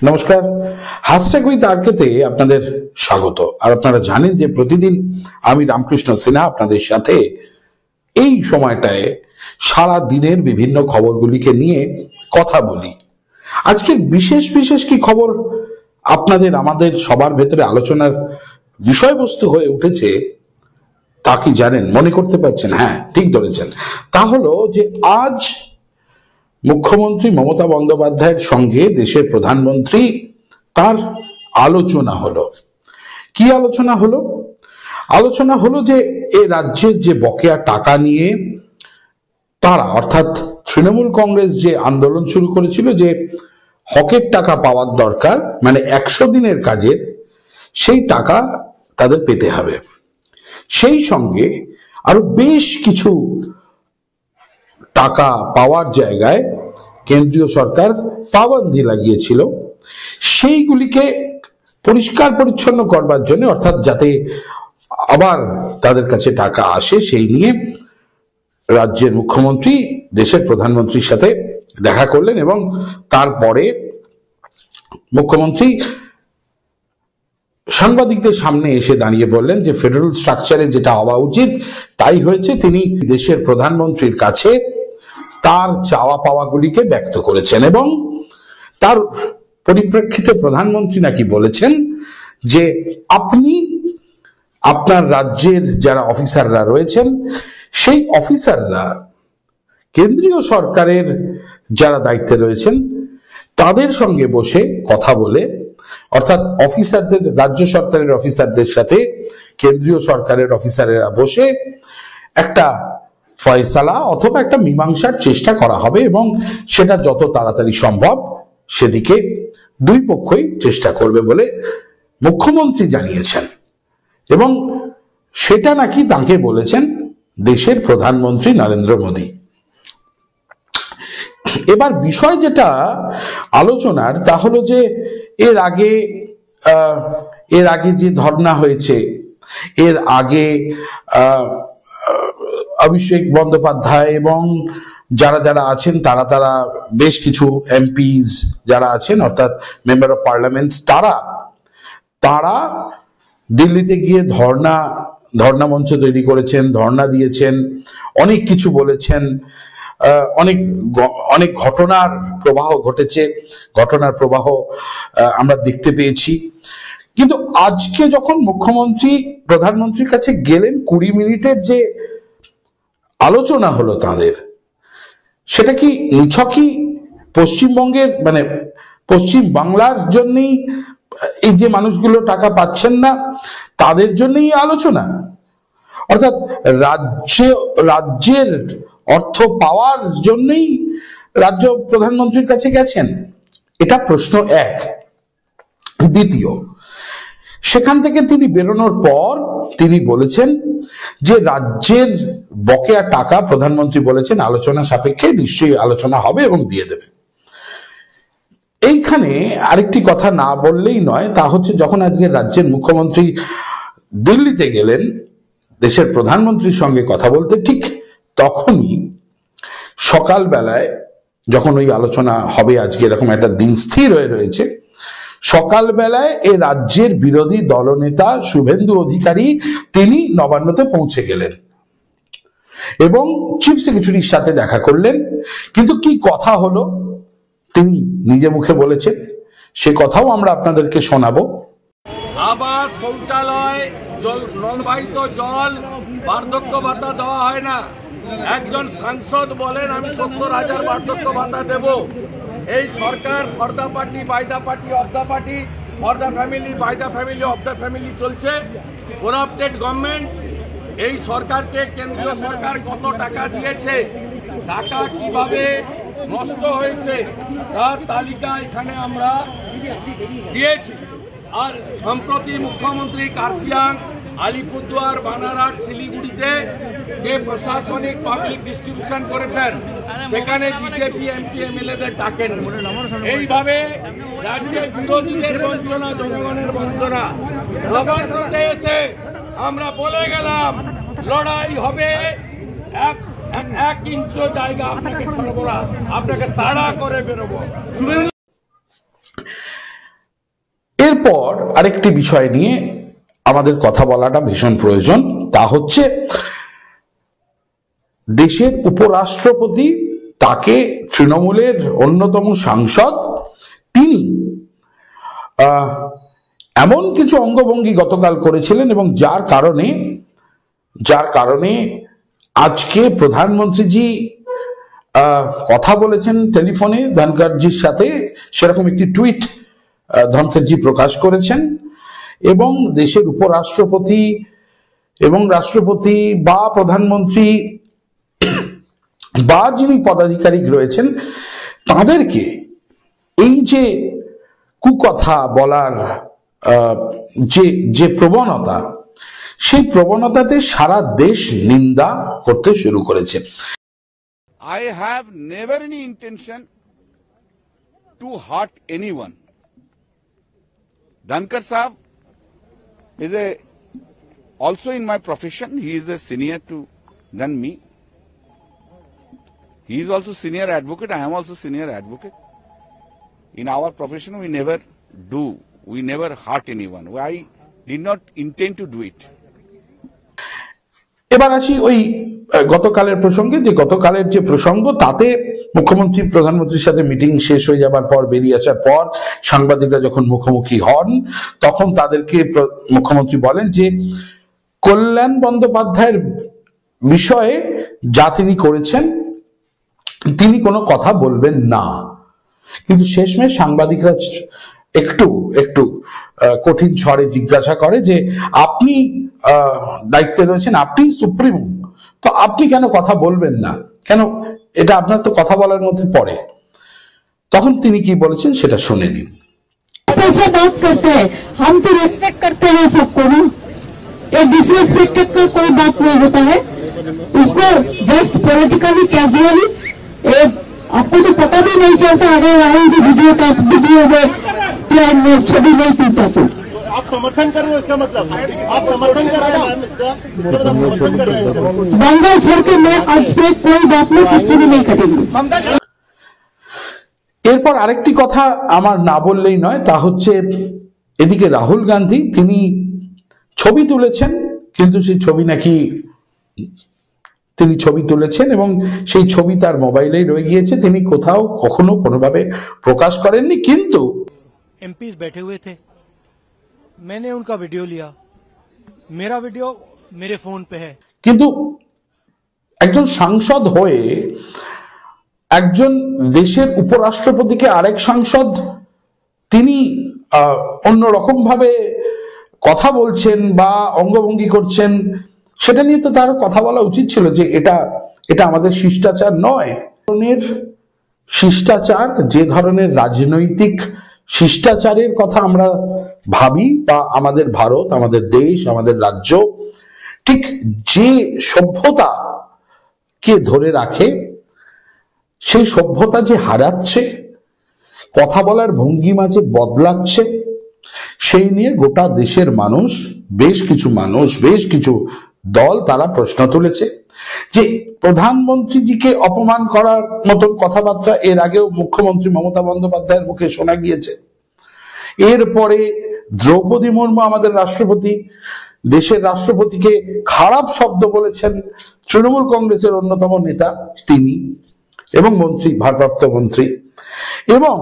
নমস্কার, hashtag with আরকেতে আপনাদের স্বাগত। আর আপনারা জানেন যে প্রতিদিন আমি রামকৃষ্ণ সিনহা আপনাদের সাথে এই সময়টায় সারা দিনের বিভিন্ন খবরগুলিকে নিয়ে কথা বলি। আজকের বিশেষ বিশেষ কি খবর আপনাদের আমাদের সবার ভেতরে আলোচনার বিষয়বস্তু হয়ে উঠেছে তা কি জানেন? মনে করতে পারছেন? হ্যাঁ, ঠিক ধরেছেন। তা হলো যে আজ মুখ্যমন্ত্রী মমতা বন্দ্যোপাধ্যায়ের সঙ্গে দেশের প্রধানমন্ত্রী তার আলোচনা হলো। কি আলোচনা হলো? আলোচনা হলো যে এ রাজ্যের যে বকেয়া টাকা নিয়ে তারা অর্থাৎ তৃণমূল কংগ্রেস যে আন্দোলন শুরু করেছিল যে হকের টাকা পাওয়ার দরকার, মানে 100 দিনের কাজের সেই টাকা তাদের পেতে হবে। সেই সঙ্গে আরো বেশ কিছু টাকা পাওয়ার জায়গায় কেন্দ্রীয় সরকার পাবন্দি লাগিয়েছিল, সেইগুলিকে পরিষ্কার পরিচ্ছন্ন করবার জন্য, অর্থাৎ যাতে আবার তাদের কাছে টাকা আসে সেই নিয়ে রাজ্যের মুখ্যমন্ত্রী দেশের প্রধানমন্ত্রীর সাথে দেখা করলেন এবং তারপরে মুখ্যমন্ত্রী সাংবাদিকদের সামনে এসে দাঁড়িয়ে বললেন যে ফেডারেল স্ট্রাকচারে যেটা হওয়া উচিত তাই হয়েছে। তিনি দেশের প্রধানমন্ত্রীর কাছে তার চাওয়া পাওয়াগুলিকে ব্যক্ত করেছেন এবং তার পরিপ্রেক্ষিতে প্রধানমন্ত্রী নাকি বলেছেন যে আপনি আপনার রাজ্যের যারা অফিসাররা রয়েছেন সেই অফিসাররা কেন্দ্রীয় সরকারের যারা দায়িত্বে রয়েছেন তাদের সঙ্গে বসে কথা বলে, অর্থাৎ অফিসারদের, রাজ্য সরকারের অফিসারদের সাথে কেন্দ্রীয় সরকারের অফিসারেরা বসে একটা ফয়সালা অথবা একটা মীমাংসার চেষ্টা করা হবে এবং সেটা যত তাড়াতাড়ি সম্ভব সেদিকে দুই পক্ষই চেষ্টা করবে বলে মুখ্যমন্ত্রী জানিয়েছেন এবং সেটা নাকি তাকে বলেছেন দেশের প্রধানমন্ত্রী নরেন্দ্র মোদী। এবার বিষয় যেটা আলোচনার তা হলো যে এর আগে যে ধর্ণা হয়েছে, এর আগে অভিষেক বন্দ্যোপাধ্যায় এবং যারা যারা আছেন তারা বেশ কিছু এমপিস যারা আছেন অর্থাৎ মেম্বার অফ পার্লামেন্ট তারা দিল্লিতে গিয়ে ধর্ণা মঞ্চ তৈরি করেছেন, ধর্ণা দিয়েছেন, অনেক কিছু বলেছেন, অনেক ঘটনার প্রবাহ ঘটেছে, ঘটনার প্রবাহ আমরা দেখতে পেয়েছি। কিন্তু আজকে যখন মুখ্যমন্ত্রী প্রধানমন্ত্রীর কাছে গেলেন 20 মিনিটের যে আলোচনা হলো তাদের, সেটা কি নিছকই পশ্চিমবঙ্গের মানে পশ্চিম বাংলার জন্যই, এই যে মানুষগুলো টাকা পাচ্ছেন না তাদের জন্যই আলোচনা, অর্থাৎ রাজ্যের অর্থ পাওয়ার জন্যই রাজ্য প্রধানমন্ত্রীর কাছে গেছেন? এটা প্রশ্ন এক। দ্বিতীয়, সেখান থেকে তিনি বেরোনোর পর তিনি বলেছেন যে রাজ্যের বকেয়া টাকা প্রধানমন্ত্রী বলেছেন আলোচনা সাপেক্ষে নিশ্চয়ই আলোচনা হবে এবং দিয়ে দেবে। এইখানে আরেকটি কথা না বললেই নয়, তা হচ্ছে যখন আজকে রাজ্যের মুখ্যমন্ত্রী দিল্লিতে গেলেন দেশের প্রধানমন্ত্রীর সঙ্গে কথা বলতে, ঠিক তখনই সকালবেলায় যখন ওই আলোচনা হবে, আজকে এরকম একটা দিন স্থির হয়ে রয়েছে, সকালবেলায় এ রাজ্যের বিরোধী দলনেতা শুভেন্দু অধিকারী তিনি নবান্নতে পৌঁছে গেলেন এবং চিফ সেক্রেটারির সাথে দেখা করলেন। কিন্তু কি কথা হলো তিনি নিজে মুখে বলেছেন, সে কথাও আমরা আপনাদেরকে শোনাবো। আবাস, শৌচালয়, নলবাহিত জল, বার্ধক্য ভাতা দেওয়া হয় না। একজন সাংসদ বলেন আমি 70,000 বার্ধক্য ভাতা দেব। এই সরকার for the party, by the party, of the party, for the family, by the family, of the family চলছে। Corrupted government. এই সরকারকে কেন্দ্রীয় সরকার কত টাকা দিয়েছে, টাকা কিভাবে নষ্ট হয়েছে তার তালিকা এখানে আমরা দিয়েছি। আর সম্প্রতি মুখ্যমন্ত্রী কার্শিয়াং, আলিপুরদুয়ার, বানারহাট, শিলিগুড়িতে যে প্রশাসনিক পাবলিক ডিস্ট্রিবিউশন করেছেন সেখানে বিজেপি এমপি এমএলএদের ডাকেন। এইভাবে রাজ্যের বিরোধীদের বঞ্চনা, জনগণের বঞ্চনা। নবান্নতে এসে আমরা বলে গেলাম লড়াই হবে, এক ইঞ্চও জায়গা আপনাকে ছাড়বো না, আপনাকে তাড়া করে বেরোবো। এরপর আরেকটি বিষয় নিয়ে আমাদের কথা বলাটা ভীষণ প্রয়োজন, তা হচ্ছে দেশের উপরাষ্ট্রপতি, তাকে তৃণমূলের অন্যতম সাংসদ, তিনি এমন কিছু অঙ্গভঙ্গি গতকাল করেছিলেন এবং যার কারণে আজকে প্রধানমন্ত্রীজি কথা বলেছেন টেলিফোনে ধনখড়জির সাথে, সেরকম একটি টুইট ধনখড়জি প্রকাশ করেছেন এবং দেশের উপরাষ্ট্রপতি এবং রাষ্ট্রপতি বা প্রধানমন্ত্রী বা যিনি পদাধিকারিক রয়েছেন তাদেরকে এই যে কুকথা বলার যে প্রবণতা, সেই প্রবণতাতে সারা দেশ নিন্দা করতে শুরু করেছে। I have never any intention to hurt anyone. Dhankar Saab is also in my profession. He is a senior than me. He is also senior advocate. I am also senior advocate. In our profession, we never hurt anyone. I did not intend to do it. এবার আসি ওই গতকালের প্রসঙ্গে, গতকালের যে প্রসঙ্গ, তাতে মুখ্যমন্ত্রী প্রধানমন্ত্রীর সাথে মিটিং শেষ হয়ে যাবার পর, বেরিয়ে আসার পর সাংবাদিকরা যখন মুখোমুখি হন, তখন তাদেরকে মুখ্যমন্ত্রী বলেন যে কল্যাণ বন্দ্যোপাধ্যায়ের বিষয়ে যা তিনি করেছেন তিনি কোনো কথা বলবেন না। কিন্তু শেষমেশ সাংবাদিকরা একটু কঠিন স্বরে জিজ্ঞাসা করে যে আপনি দায়িত্বে রয়েছেন, আপনি সুপ্রিমো, তো আপনি কেন কথা বলবেন না, কেন এটা আপনার তো কথা বলার মধ্যে পড়ে। তখন তিনি কি বলেছেন সেটা শুনে নিন। बात करते हैं हम तो रेस्पेक्ट करते हैं सबको ना, ये डिसरेस्पेक्ट का कोई बात नहीं होता है, उसको जस्ट पॉलिटिकली कैजुअली, आपको तो पता भी नहीं चलता अगर राहुल जी वीडियो में छवि नहीं पीता तो आप समर्थन कर रहे हो, इसका मतलब आप समर्थन कर रहे हैं इसका समर्थन कर रहे हैं। बंगाल छोड़ के मैं आज पे कोई बात में कुछ भी नहीं करेंगे। এরপর আরেকটি কথা আমার না বললেই নয়, তা হচ্ছে এদিকে রাহুল গান্ধী তিনি ছবি তুলেছেন, কিন্তু সেই ছবি নাকি তিনি ছবি তুলেছেন এবং সেই ছবি তার মোবাইলেই রয়ে গিয়েছে, তিনি কোথাও কখনো কোনোভাবে প্রকাশ করেননি। কিন্তু एमपीज बैठे हुए थे, मैंने उनका वीडियो लिया, मेरा वीडियो मेरे फोन पे है। কিন্তু একজন সাংসদ হয়ে একজন দেশের উপরাষ্ট্রপতিকে আরেক সাংসদ তিনি অন্যরকম ভাবে কথা বলছেন বা অঙ্গভঙ্গি করছেন, সেটা নিয়ে তো তার কথা বলা উচিত ছিল যে এটা আমাদের শিষ্টাচার নয়। ধরনের শিষ্টাচার, যে ধরনের রাজনৈতিক শিষ্টাচারের কথা আমরা ভাবি, বা আমাদের ভারত, আমাদের দেশ, আমাদের রাজ্য ঠিক যে সভ্যতাকে ধরে রাখে, সেই সভ্যতা যে হারাচ্ছে, কথা বলার ভঙ্গিমা যে বদলাচ্ছে, সেই নিয়ে গোটা দেশের মানুষ, বেশ কিছু দল তারা প্রশ্ন তুলেছে যে প্রধানমন্ত্রীজিকে অপমান করার মতন কথাবার্তা এর আগেও মুখ্যমন্ত্রী মমতা বন্দ্যোপাধ্যায়ের মুখে শোনা গিয়েছে। এরপরে দ্রৌপদী মুর্মু, আমাদের রাষ্ট্রপতি, দেশের রাষ্ট্রপতিকে খারাপ শব্দ বলেছেন তৃণমূল কংগ্রেসের অন্যতম নেতা তিনি এবং মন্ত্রী, ভারপ্রাপ্ত মন্ত্রী। এবং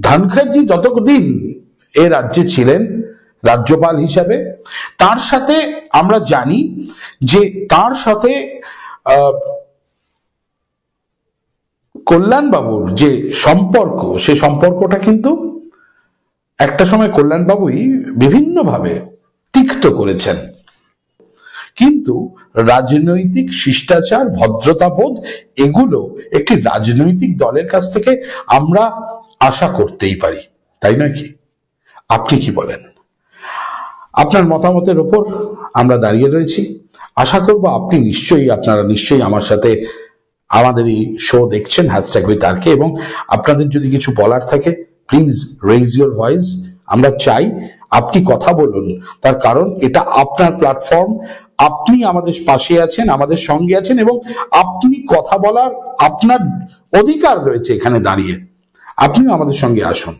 ধনখড়জি যতদিন এ রাজ্যে ছিলেন রাজ্যপাল হিসাবে, তার সাথে আমরা জানি যে তার সাথে কল্যাণবাবুর যে সম্পর্ক, সে সম্পর্কটা কিন্তু একটা সময় কল্যাণবাবুই বিভিন্নভাবে তিক্ত করেছেন। কিন্তু রাজনৈতিক শিষ্টাচার, ভদ্রতাবোধ, এগুলো একটি রাজনৈতিক দলের কাছ থেকে আমরা আশা করতেই পারি, তাই নয় কি? আপনি কি বলেন? আপনার মতামতের উপর আমরা দাঁড়িয়ে রয়েছি। আশা করব আপনারা নিশ্চয়ই আমার সাথে আমাদের এই শো দেখছেন #WithRK, এবং আপনাদের যদি কিছু বলার থাকে প্লিজ রেইজ ইউর ভয়েস। আমরা চাই আপনি কথা বলুন, তার কারণ এটা আপনার প্ল্যাটফর্ম, আপনি আমাদের পাশে আছেন, আমাদের সঙ্গে আছেন, এবং আপনি কথা বলার আপনার অধিকার রয়েছে এখানে দাঁড়িয়ে। আপনিও আমাদের সঙ্গে আসুন,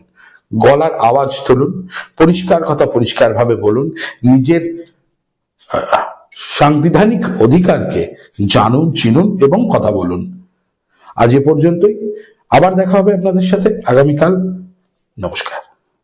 গলার আওয়াজ তুলুন, পরিষ্কার কথা পরিষ্কারভাবে বলুন, নিজের সাংবিধানিক অধিকারকে জানুন, চিনুন এবং কথা বলুন। আজ এ পর্যন্তই, আবার দেখা হবে আপনাদের সাথে আগামীকাল। নমস্কার।